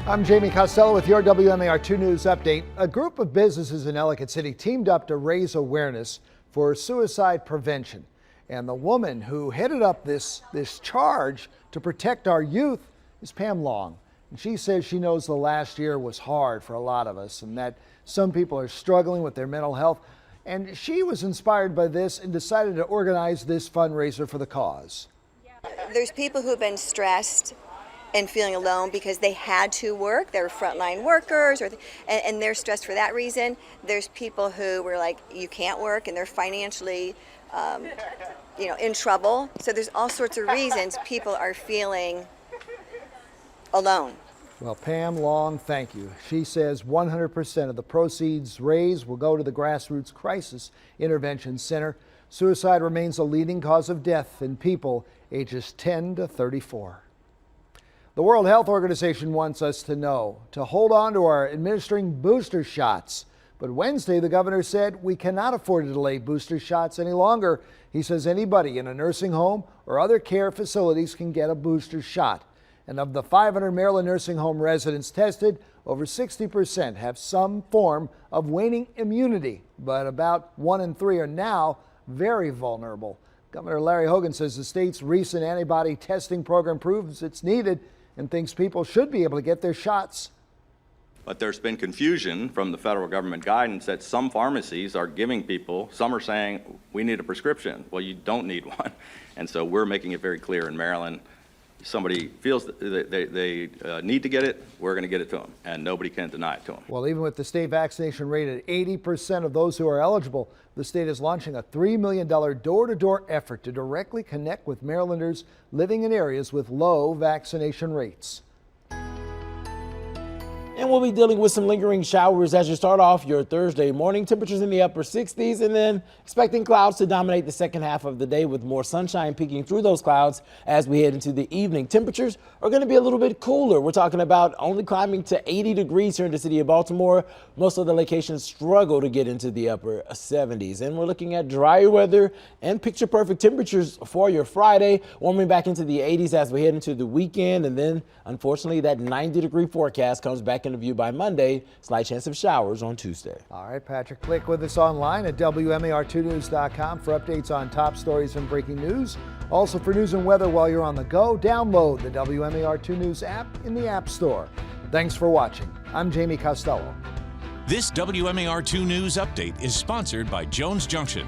I'm Jamie Costello with your WMAR 2 News update. A group of businesses in Ellicott City teamed up to raise awareness for suicide prevention. And the woman who headed up this charge to protect our youth is Pam Long. And she says she knows the last year was hard for a lot of us and that some people are struggling with their mental health. And she was inspired by this and decided to organize this fundraiser for the cause. There's people who've been stressed and feeling alone because they had to work. They're frontline workers, and they're stressed for that reason. There's people who were like, you can't work, and they're financially, in trouble. So there's all sorts of reasons people are feeling alone. Well, Pam Long, thank you. She says 100% of the proceeds raised will go to the Grassroots Crisis Intervention Center. Suicide remains a leading cause of death in people ages 10 to 34. The World Health Organization wants us to know to hold on to our administering booster shots. But Wednesday, the governor said we cannot afford to delay booster shots any longer. He says anybody in a nursing home or other care facilities can get a booster shot. And of the 500 Maryland nursing home residents tested, over 60% have some form of waning immunity. But about 1 in 3 are now very vulnerable. Governor Larry Hogan says the state's recent antibody testing program proves it's needed and thinks people should be able to get their shots. But there's been confusion from the federal government guidance that some pharmacies are giving people, some are saying, we need a prescription. Well, you don't need one. And so we're making it very clear in Maryland, somebody feels that they need to get it, we're going to get it to them, and nobody can deny it to them. Well, even with the state vaccination rate at 80% of those who are eligible, the state is launching a $3 million door-to-door effort to directly connect with Marylanders living in areas with low vaccination rates. And we'll be dealing with some lingering showers as you start off your Thursday morning. Temperatures in the upper 60s, and then expecting clouds to dominate the second half of the day with more sunshine peeking through those clouds as we head into the evening. Temperatures are going to be a little bit cooler. We're talking about only climbing to 80 degrees here in the city of Baltimore. Most of the locations struggle to get into the upper 70s. And we're looking at drier weather and picture perfect temperatures for your Friday, warming back into the 80s as we head into the weekend. And then, unfortunately, that 90-degree forecast comes back into view by Monday. Slight chance of showers on Tuesday. All right, Patrick, click with us online at WMAR2news.com for updates on top stories and breaking news. Also for news and weather while you're on the go, download the WMAR2 News app in the App Store. Thanks for watching. I'm Jamie Costello. This WMAR2 News update is sponsored by Jones Junction.